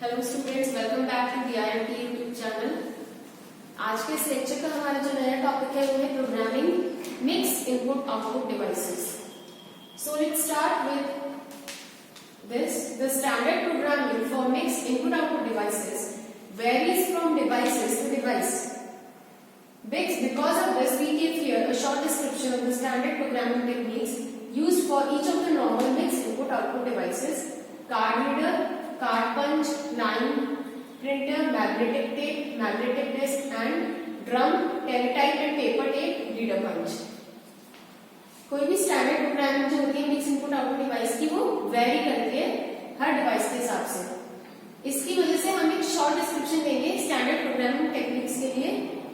Hello students, welcome back to DIMT YouTube channel. आज के इस लेक्चर का हमारा जो नया टॉपिक है वो है programming mix input output devices. So let's start with this. The standard programming for mix input output devices varies from devices to device. Because of this, we give here a short description of the standard programming techniques used for each of the normal mixed input output devices: card reader, card punch, line, printer, magnetic disc, and drum, teletype and paper tape, reader punch. कोई भी standard programming जो होती है mix input output device की, वो very करती है हर device के हिसाब से। इसकी वजह से हम एक शॉर्ट डिस्क्रिप्शन देंगे स्टैंडर्ड प्रोग्रामिंग टेक्निक्स के लिए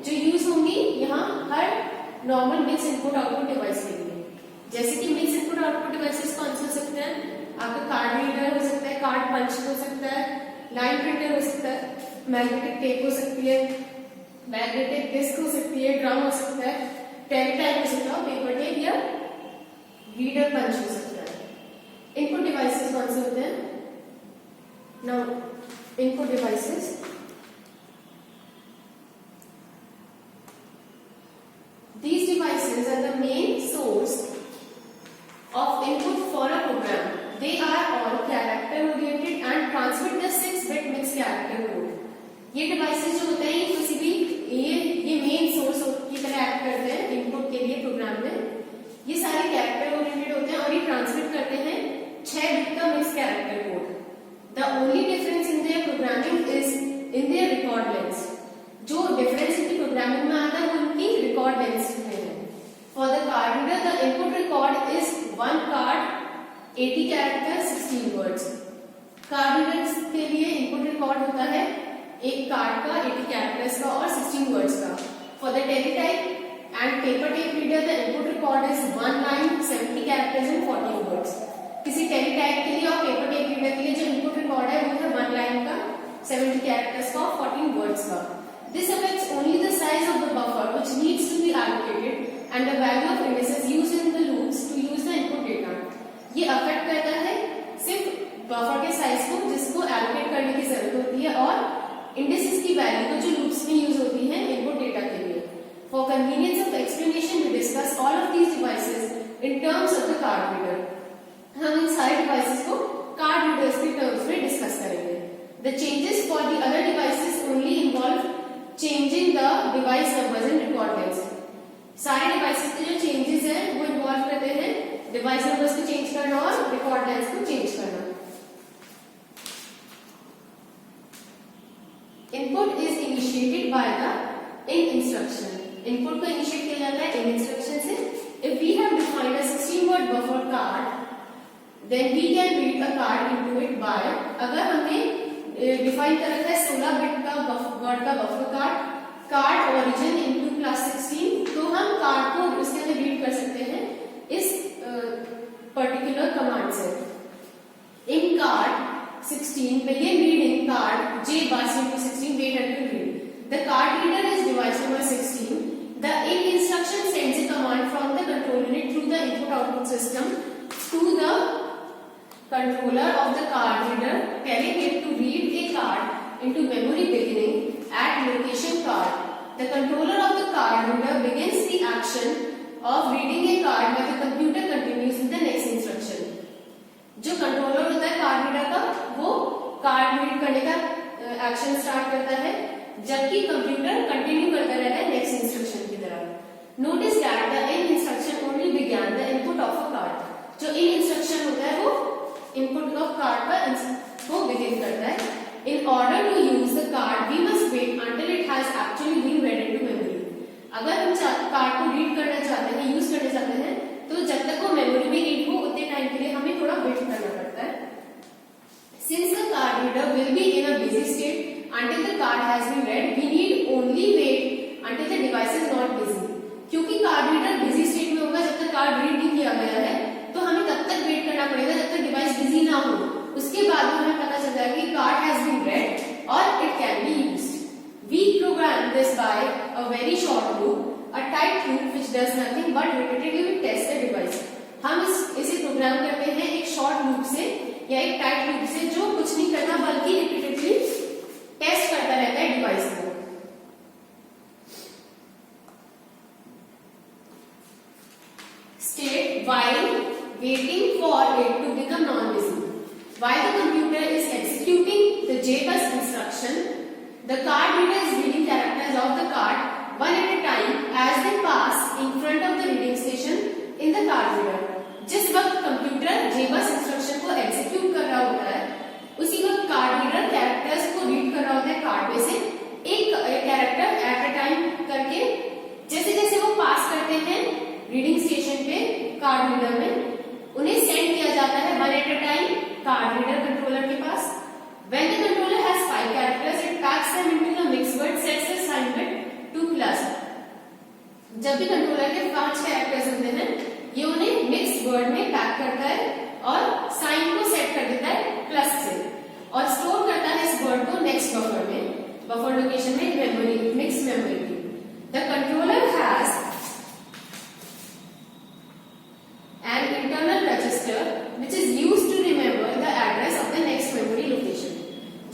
जो यूज होंगी यहाँ हर normal mix input output device के लिए। जैसे कि मिक्स इनपुट आउटपुट डिवाइसेस कौन से हो सकते हैं? आपका कार्ड रीडर हो सकता है, कार्ड पंच हो सकता है, लाइन प्रिंटर हो सकता है, मैग्नेटिक टेप हो सकती है, मैग्नेटिक डिस्क हो सकती है, ड्रम हो सकता है, टेलीटाइप हो सकता है, पेपर टेप या रीडर पंच हो सकता है। इनपुट डिवाइसेस कौन से होते हैं? Now input devices, these devices are the main source of input for a program. They are all character oriented and transmit the 6-bit mixed character code. ये devices जो होते हैं ये किसी भी ये main source की तरह एक्ट करते हैं इनपुट के लिए प्रोग्राम में। ये सारे character oriented होते हैं और ये ट्रांसमिट करते हैं 6 बिट का mix character code. The only difference in their programming is in their record length. जो difference इनकी programming में आता है वो इनकी record length में है। For the card reader, the input record is one card, 80 characters, 16 words. Card reader के लिए input record होता है एक कार्ड का 80 characters का और 16 words का। For the teletype and paper tape reader, the input record is one line, 70 characters and 14 words. किसी टेलीटाइप के लिए और पेपर टेप रीडर के लिए जो इनपुट रिकॉर्ड है वो है वन लाइन का, 70 कैरेक्टर्स का और 14 वर्ड्स का। This affects only the size of the buffer which needs to be allocated and the value of indices used in the loops to use the input data. ये affect करता है सिर्फ buffer के size को जिसको allocate करने की जरूरत होती है और इंडिसेस की वैल्यू को जो लूप्स में यूज होती है इनपुट डेटा के लिए। For convenience of explanation we discuss all of these devices in terms of the card reader. हम इन सारे डिवाइसेस को कार्ड रीडर्स के टर्म्स में डिस्कस करेंगे। The changes for the other devices only involve changing the device numbers and record lengths. सारे devices के जो चेंजेस हैं वो इन्वॉल्व करते हैं डिवाइस नंबर्स को चेंज करना और रिकॉर्ड लेंथ्स को चेंज करना। Input is initiated by the in instruction. Input को इनिशिएट किया जाता है इन इंस्ट्रक्शन से। If we have defined a 16-word buffer card, then we can read a card into it by, अगर हमने define कर रखा है 16 बिट का वर्ड का buffer card origin into class 16, तो हम कार्ड को उसके अंदर रीड कर सकते हैं इस पर्टिकुलर कमांड से। इन card 16 begin reading card J bus into 16, wait until read. The card reader is device number 16. The in instruction sends a command from the control unit through the input output system to the controller of the card reader, telling it to read a card into memory beginning at location card. The controller of the card reader begins the action of reading a card while the computer continues with the next instruction. जो controller होता है card reader का वो card read करने का action start करता है जबकि कंप्यूटर कंटिन्यू करता रहता है नेक्स्ट इंस्ट्रक्शन की तरफ। Notice that the in instruction only began the input of a card. जो इन इंस्ट्रक्शन होता है वो इनपुट ऑफ कार्ड का को बिगिन करता है। In order to use the card we must wait until it has actually been read into memory. अगर हम कार्ड को रीड करना चाहते हैं, यूज करना चाहते हैं, तो जब तक वो मेमोरी में रीड हो उतने टाइम के लिए हमें थोड़ा वेट करना पड़ता है। Since the card reader will be in a busy state until the card has been read, we need only wait until the device is not busy. क्योंकि कार्ड रीडर बिजी स्टेट में होगा जब तक card read नहीं किया गया है, तो हमें तब तक वेट करना पड़ेगा जब तक डिवाइस बिजी ना हो। उसके बाद हमें पता चल जाएगा कि कार्ड हैज बीन रेड और it can be used. We program this by a very short loop, a tight loop which does nothing but repetitively test the device. हम इसे प्रोग्राम करते हैं एक शॉर्ट लूप से या एक टाइट लूप से जो कुछ नहीं करता बल्कि repeatedly JBus instruction, the card reader is reading characters of the card one at a time as they pass in front of the reading station in the card reader. जिस वक्त computer JBus instruction को execute कर रहा होता है, उसी वक्त card reader characters को रीड कर रहा होता है कार्ड में से एक कैरेक्टर एट अ टाइम करके। जैसे जैसे वो पास करते हैं रीडिंग स्टेशन पे कार्ड रीडर में, उन्हें सेंड किया जाता है one at a time card reader controller के पास। When the controller has 5 characters, it packs them into the mixed word, sets the sign bit to plus. जब भी कंट्रोलर के 5 कैरेक्टर्स होते हैं, ये उन्हें मिक्स्ड वर्ड में पैक करता है और साइन को सेट कर देता है प्लस से और स्टोर करता है इस वर्ड को नेक्स्ट बफर में, बफर लोकेशन में मेमोरी, मिक्स मेमोरी में। The controller has an internal register which is used to remember the address of the next memory location.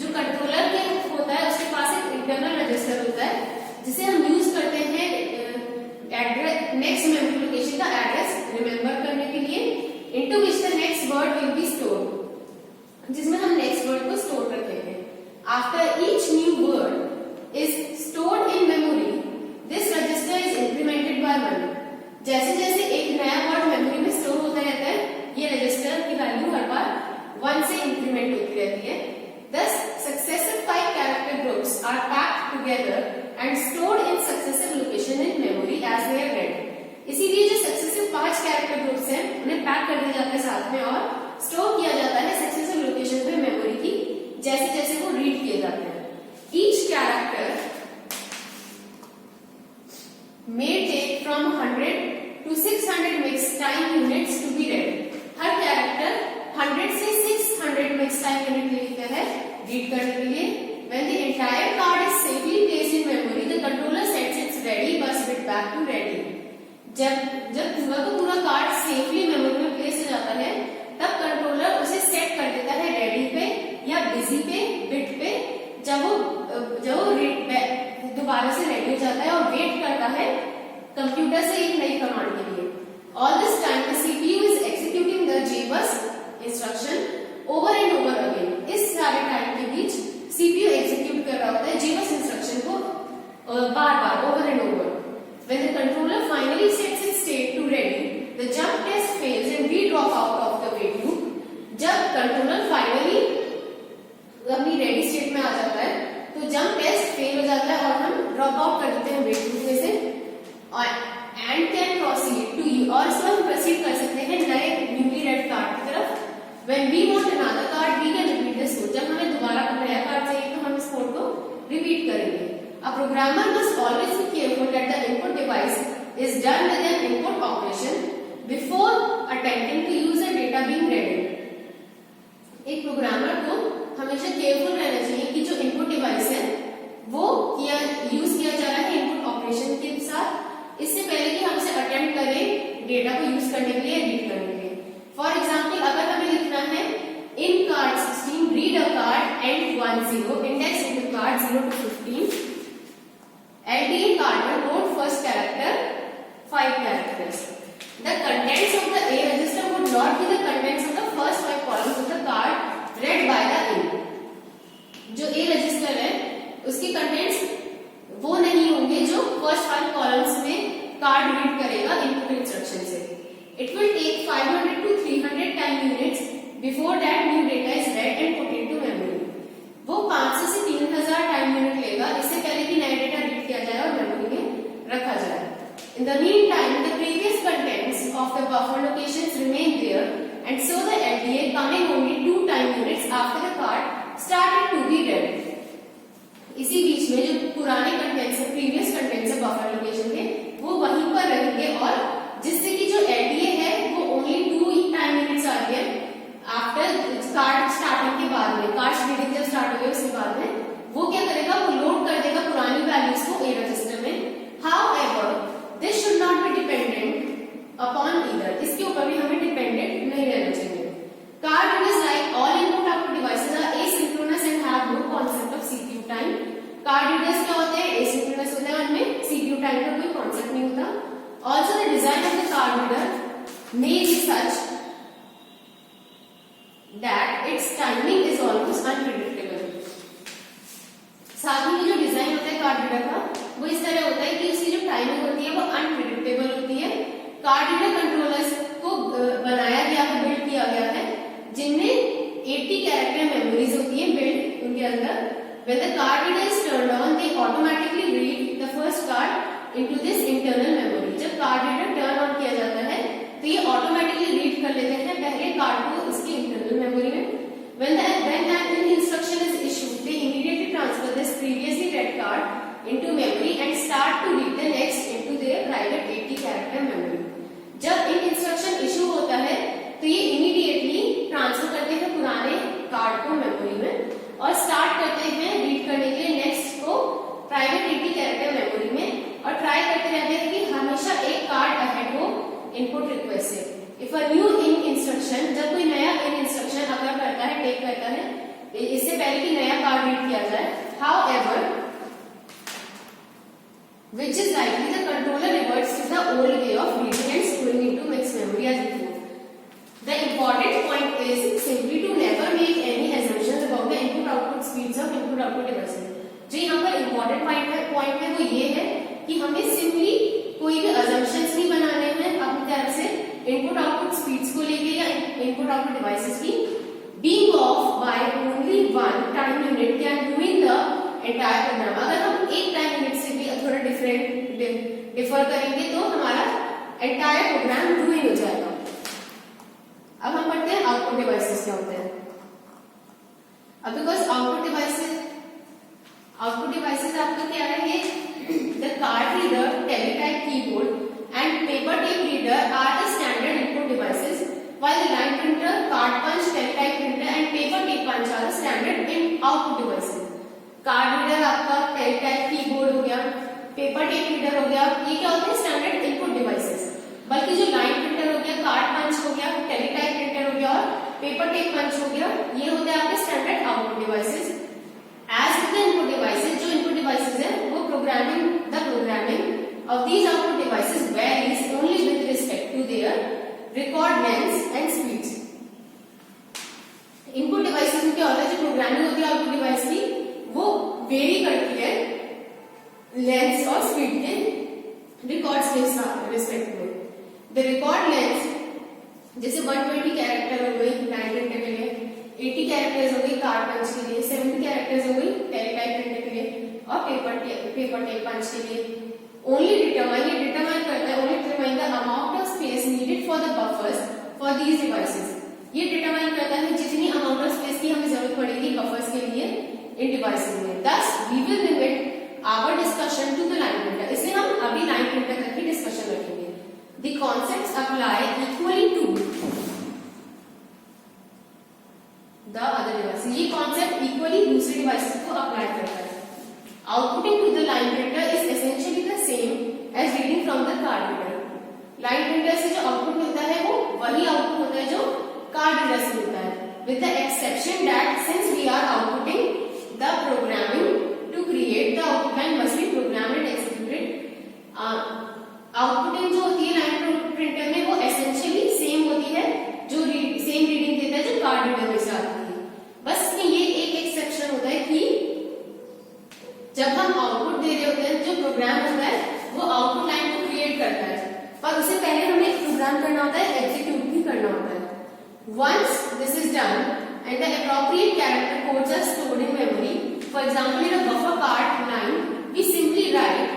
जो कंट्रोलर के होता है उसके पास एक इंटरनल रजिस्टर होता है जिसे हम यूज करते हैं एड्रेस नेक्स्ट मेमोरी लोकेशन का एड्रेस रिमेम्बर करने के लिए, into which the next word will be stored, जिसमें हम नेक्स्ट वर्ड को स्टोर करते हैं। After each new word is stored in memory, this register is incremented by 1। जैसे जैसे एक नया वर्ड मेमोरी में स्टोर होता रहता है, ये रजिस्टर की वैल्यू हर बार 1 से इंक्रीमेंट होती रहती है। Thus, successive 5 character groups are packed together and stored in successive location in memory as they are read. इसीलिए जो सक्सेसिव 5 कैरेक्टर ग्रुप्स हैं उन्हें पैक कर दिया जाता है साथ में और स्टोर किया जाता है सक्सेसिव लोकेशन पे मेमोरी की, जैसे जैसे वो रीड किए जाते हैं। Each character may take from 100 to 600 mixed time units to be read. Her character 100 से 600 mixed time unit लेता है रीड करने के लिए। When the entire card is safely placed in memory, the controller sets its ready bus bit back to ready. जब पूरा का पूरा कार्ड सेफली मेमोरी में प्लेस हो जाता है, तब कंट्रोलर उसे सेट कर देता है रेडी पे या बिजी पे बिट पे। जब वो दोबारा से रेडी हो जाता है और वेट करता है कंप्यूटर से एक नई कमांड के लिए। All this time the CPU is executing the JBus instruction over and over again. इस सारे टाइम के बीच CPU एग्जीक्यूट कर रहा होता है JBus इंस्ट्रक्शन को बार बार over and over. When the controller finally sets its state to ready, the jump test fails and we drop out of the wait loop. जब controller finally अपनी ready state में आ जाता है तो जंप टेस्ट फेल हो जाता है और हम ड्रॉप आउट कर देते हैं वेट लूप में से and can proceed to you, और इसको हम प्रोसीड कर सकते हैं नए न्यूली रेड कार्ड की तरफ। When we want another card, we can repeat this code. जब हमें दोबारा नया कार्ड चाहिए तो हम इस कोड को रिपीट करेंगे। A programmer must always be careful that the input device is done with an input operation before attempting to use the data being read. एक प्रोग्रामर को हमेशा केयरफुल रहना चाहिए कि जो इनपुट डिवाइस है वो यूज किया जा रहा है इनपुट ऑपरेशन के साथ, इससे पहले कि हम उसे अटेम्प्ट करें डेटा को यूज करने के लिए, रीड करने के लिए। फॉर एग्जाम्पल, अगर हमें लिखना है in card 16 read a card and 10 index into card 0 to 15, LDA card will load first character 5 characters. The contents of the A register would not be the contents of the first 5 columns of the card read by the A. जो A register है उसके contents वो नहीं होंगे जो first 5 columns में card read करेगा input instruction से। It will take 500 to 300 time units before that new data is read and put into memory. वो 500 से 3000 टाइम यूनिट लेगा इससे पहले कि नया डेटा रीड किया जाए और मेमोरी में रखा जाए। In the meantime, the previous contents of the buffer locations remain there, and so the LDA coming only 2 time units after the card started to be read. इसी बीच में जो पुराने कंटेंट्स है, प्रीवियस कंटेंट्स है buffer location के, वो वहीं पर रहेंगे और जिससे कि जो LDA है वो ओनली 2 टाइम यूनिट्स आ रही है आफ्टर कार्ड स्टार्टिंग के बाद में, कार्ड रीडिंग जब स्टार्ट हो गई उसके बाद में वो क्या करेगा, वो लोड कर देगा पुरानी वैल्यूज को A रजिस्टर में। However, this should not be dependent upon either. इसके ऊपर भी हमें डिपेंडेंट नहीं रहना चाहिए। Card readers like all input output devices are asynchronous and have no concept of CPU time. Card readers क्या होते हैं, asynchronous होते हैं, उनमें CPU time का कोई concept नहीं होता। Also, the design of the card reader may be such that its timing is almost unpredictable. साथ ही में जो डिजाइन होता है कार्ड रीडर का वो इस तरह होता है कि उसकी जो टाइमिंग होती है वो अनप्रिडिक्टेबल होती है। कार्ड रीडर कंट्रोलर्स को बनाया गया है, बिल्ड किया गया है, जिनमें 80 कैरेक्टर मेमोरीज होती है बिल्ड उनके अंदर। When the card reader is turned on, they automatically read the first card into this internal memory. जब कार्ड रीडर टर्न ऑन किया जाता है तो ये ऑटोमेटिकली रीड कर लेते हैं पहले कार्ड को इसकी इंटरनल मेमोरी में। When an instruction is issued, they immediately transfer this previously read card into memory and start to read the next into their private 80 character memory. जब एक इंस्ट्रक्शन इशू होता है तो ये इमीडिएटली ट्रांसफर करते हैं पुराने कार्ड को मेमोरी में और स्टार्ट करते हैं रीड करने के लिए नेक्स्ट को प्राइवेट 80 कैरेक्टर मेमोरी में, और ट्राई करते रहते हैं कि हमेशा एक कार्ड अहेड हो इनपुट रिक्वेस्ट से। If a new in instruction, जब कोई नया इन इंस्ट्रक्शन अगर करता है, टेक करता है, इससे पहले कि नया कार्ड रीड किया जाए, however which is likely the controller reverts to the old way of reading and storing into mixed memory as before. The important point is simply to never make any assumptions about the input-output speeds of input-output devices. जो यहाँ पर important point है वो ये है कि हमें simply कोई भी assumptions नहीं बनाने हैं अपनी तरफ से input-output speeds को लेके या input-output devices की। Being off by only one time unit can ruin the entire program. अगर हम एक टाइम यूनिट से भी थोड़ा डिफर करेंगे तो हमारा एंटायर प्रोग्राम रूइन हो जाएगा। अब हम पढ़ते हैं आउटपुट डिवाइसेस क्या होते हैं। अब बिकॉज आउटपुट डिवाइसेस आपका क्या है, ये the card reader, teletype keyboard and paper tape reader are the standard input devices, while the line printer, card punch, teletype printer and paper tape punch are the standard in output devices. Card reader आपका teletype keyboard हो गया, paper tape reader हो गया, ये क्या होते हैं standard input devices. बल्कि जो लाइन प्रिंटर हो गया, कार्ड पंच हो गया, टेलीटाइप प्रिंटर हो गया और पेपर टेप पंच हो गया, ये होते हैं आपके standard output devices. As with the input devices, जो इनपुट डिवाइसेस है वो programming of these output devices varies only with respect to their record lengths and speeds. Input devices में क्या होता है, जो प्रोग्रामिंग होती है आउटपुट डिवाइस की वो वेरी करती है लेंथ्स और स्पीड के रिकॉर्ड्स के रिस्पेक्ट में। द रिकॉर्ड लेंथ जैसे 120 कैरेक्टर हो गई लाइन प्रिंटर के लिए, 80 कैरेक्टर्स हो गई कार्ड पंच के लिए, 70 कैरेक्टर्स हो गई टेलीटाइप प्रिंटर के लिए और पेपर टेप पंच के लिए। ओनली डिटरमाइन करता है, only determine the amount of space needed for the buffers for these devices. ये डिटरमाइन करता है जितनी अमाउंट ऑफ स्पेस की हमें जरूरत पड़ेगी बफर्स के लिए इन डिवाइसेस में। Thus, we will limit our discussion to the line printer. इसलिए हम अभी लाइन प्रिंटर तक ही डिस्कशन रखेंगे। The concepts apply equally to the other devices. ये कॉन्सेप्ट इक्वली दूसरे डिवाइसेस को अप्लाई करता है। Outputting to the line printer is essentially the same as reading from the card reader. Line printer से जो output मिलता है वो वही आउटपुट होता है जो कार्ड रीडर से मिलता है, with the exception that since we are outputting the programming to create the output line must be programmed and executed. Outputting जो होती है लाइन प्रिंटर में वो एसेंशियली सेम होती है, जो सेम रीडिंग देता है जो कार्ड रीडर में से आती है। बस इसमें ये एक एक्सेप्शन होता है कि जब हम आउटपुट दे रहे होते हैं, जो प्रोग्राम होता है वो आउटपुट लाइन को क्रिएट करता है, पर उससे पहले हमें एक प्रोग्राम करना होता है, एग्जीक्यूट भी करना होता है। Once this is done and the appropriate character codes are stored in memory, for example in a buffer card line, we simply write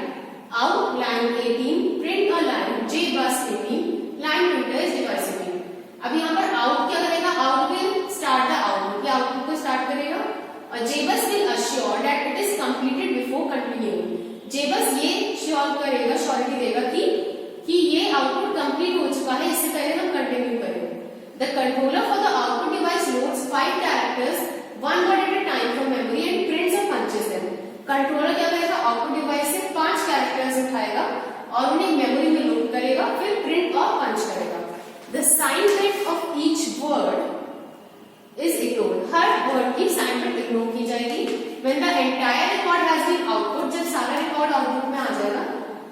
out line 18, print a line J bus 18, line printer is device 18. अब यहाँ पर out क्या करेगा, out will start the output, या output को start करेगा, और J bus will assure that it is completed before continuing. J bus ये श्योर करेगा, श्योरिटी देगा कि ये आउटपुट कंप्लीट हो चुका है, इससे पहले हम कंटिन्यू करेंगे। The controller for the output device loads 5 characters one word at a time from memory and prints or punches them. Controller क्या करेगा, आउटपुट डिवाइस से 5 कैरेक्टर्स उठाएगा और उन्हें मेमोरी में लोड करेगा, फिर प्रिंट और पंच करेगा। The sign bit of each word is ignored. Her word की साइन बिट इग्नोर की जाएगी। When the entire record has been output, जब सारा रिकॉर्ड आउटपुट में आ जाएगा,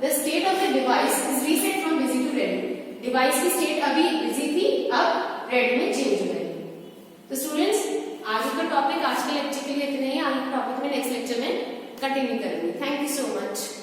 the state of the device is reset from busy to ready. Device की state अभी busy थी, अब रेडी में चेंज हो जाएगी। तो स्टूडेंट्स, आज का टॉपिक आज के लेक्चर के लिए इतना ही। आगे के टॉपिक में नेक्स्ट लेक्चर में कंटिन्यू करेंगे। Thank you so much.